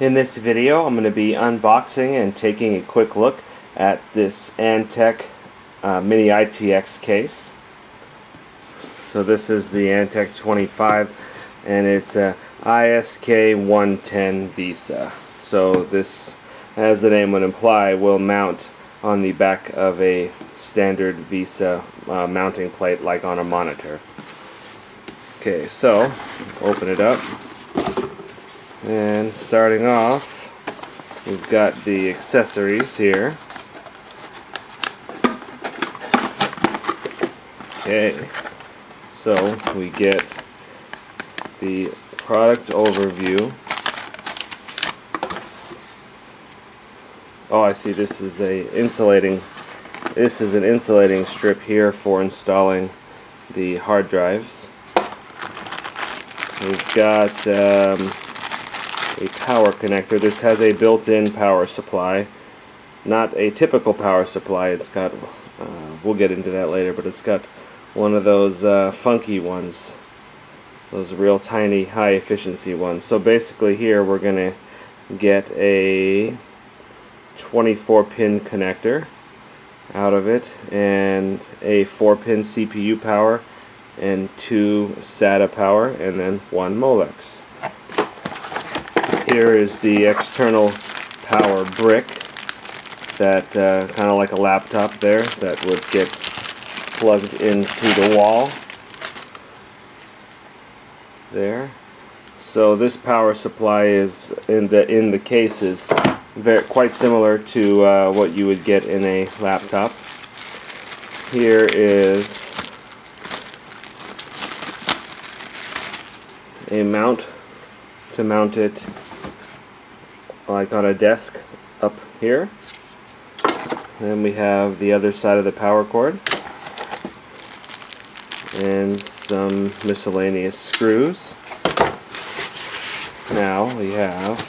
In this video, I'm going to be unboxing and taking a quick look at this Antec mini ITX case. So this is the Antec 25 and it's a ISK110 VESA. So this, as the name would imply, will mount on the back of a standard VESA mounting plate like on a monitor. Okay, so open it up. And starting off, we've got the accessories here. Okay, so we get the product overview. Oh, I see. This is an insulating strip here for installing the hard drives. We've got a power connector. This has a built-in power supply, not a typical power supply. It's got, we'll get into that later, but it's got one of those funky ones, those real tiny high efficiency ones. So basically here we're gonna get a 24-pin connector out of it and a 4-pin CPU power and 2 SATA power and then 1 Molex. Here is the external power brick that kind of like a laptop there that would get plugged into the wall there. So this power supply is in the case is quite similar to what you would get in a laptop. Here is a mount to mount it like on a desk up here. Then we have the other side of the power cord and some miscellaneous screws. Now we have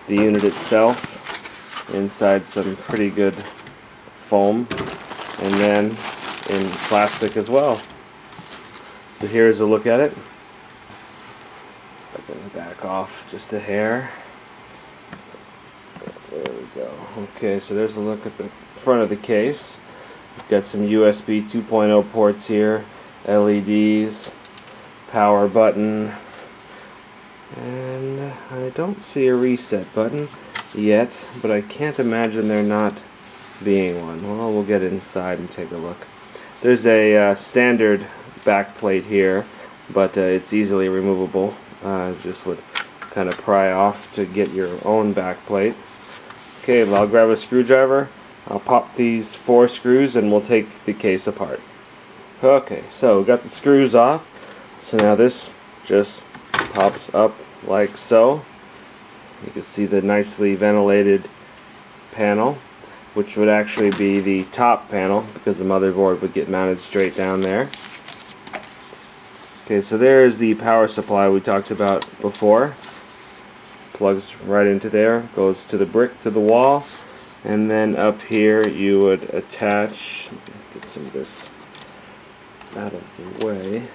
the unit itself inside some pretty good foam and then in plastic as well. So here's a look at it. If I can back off just a hair. There we go. Okay, so there's a look at the front of the case. We've got some USB 2.0 ports here, LEDs, power button, and I don't see a reset button yet, but I can't imagine there not being one. Well, we'll get inside and take a look. There's a standard back plate here, but it's easily removable. Just would kind of pry off to get your own back plate. Okay, well, I'll grab a screwdriver. I'll pop these 4 screws and we'll take the case apart. Okay, so we got the screws off. So now this just pops up like so. You can see the nicely ventilated panel, which would actually be the top panel because the motherboard would get mounted straight down there. Okay, so there's the power supply we talked about before. Plugs right into there, goes to the brick, to the wall, and then up here you would attach, get some of this out of the way.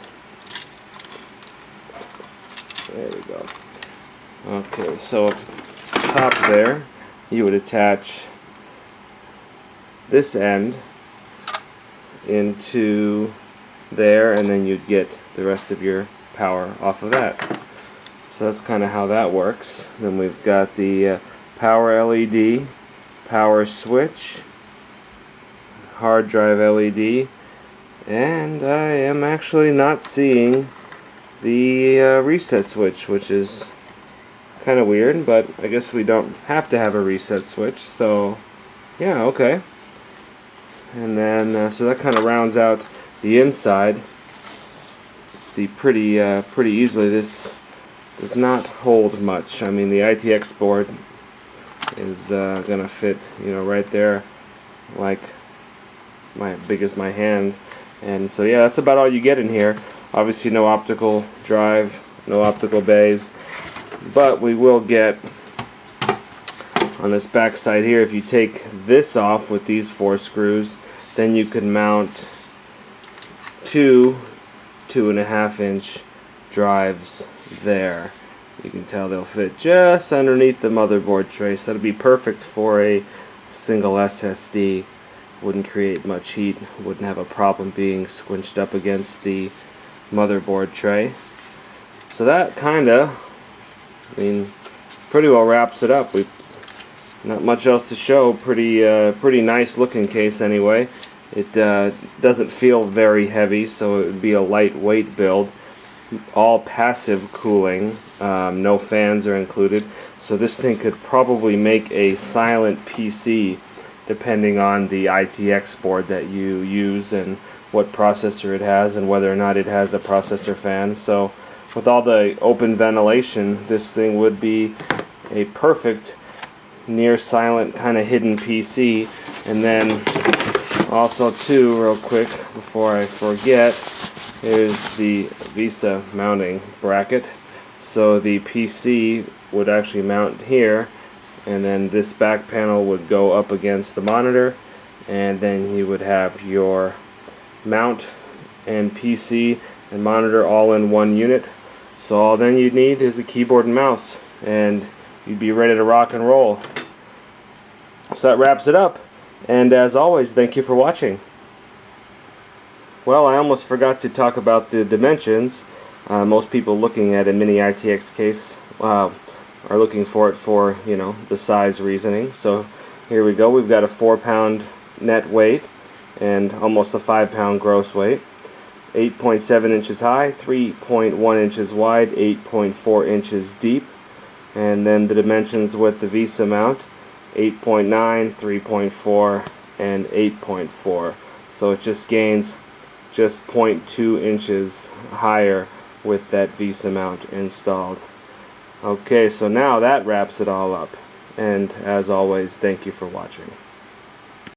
There we go. Okay, so up top there you would attach this end into there, and then you'd get the rest of your power off of that. So that's kind of how that works. Then we've got the power LED, power switch, hard drive LED, and I am actually not seeing the reset switch, which is kind of weird, but I guess we don't have to have a reset switch, so yeah, okay. And then so that kind of rounds out the inside. See pretty easily. This does not hold much. I mean, the ITX board is gonna fit, you know, right there, like big as my hand. And so yeah, that's about all you get in here. Obviously, no optical drive, no optical bays, but we will get on this back side here. If you take this off with these 4 screws, then you can mount 2 2.5-inch drives there. You can tell they'll fit just underneath the motherboard tray, so that'll be perfect for a single SSD. Wouldn't create much heat, wouldn't have a problem being squinched up against the motherboard tray. So that kinda, pretty well wraps it up. We've not much else to show. Pretty nice looking case anyway. It doesn't feel very heavy, so it would be a lightweight build. All passive cooling, no fans are included. So this thing could probably make a silent PC depending on the ITX board that you use and what processor it has and whether or not it has a processor fan. So with all the open ventilation, this thing would be a perfect near silent kind of hidden PC. And then also too, real quick before I forget, here's the VESA mounting bracket. So the PC would actually mount here, and then this back panel would go up against the monitor, and then you would have your mount and PC and monitor all in one unit. So all then you'd need is a keyboard and mouse, and you'd be ready to rock and roll. So that wraps it up, and as always, thank you for watching. Well, I almost forgot to talk about the dimensions. Most people looking at a mini ITX case are looking for it for, you know, the size reasoning. So here we go. We've got a 4-pound net weight and almost a 5-pound gross weight. 8.7 inches high, 3.1 inches wide, 8.4 inches deep. And then the dimensions with the VESA mount, 8.9, 3.4, and 8.4. So it just gains just 0.2 inches higher with that VESA mount installed. Okay, so now that wraps it all up. And as always, thank you for watching.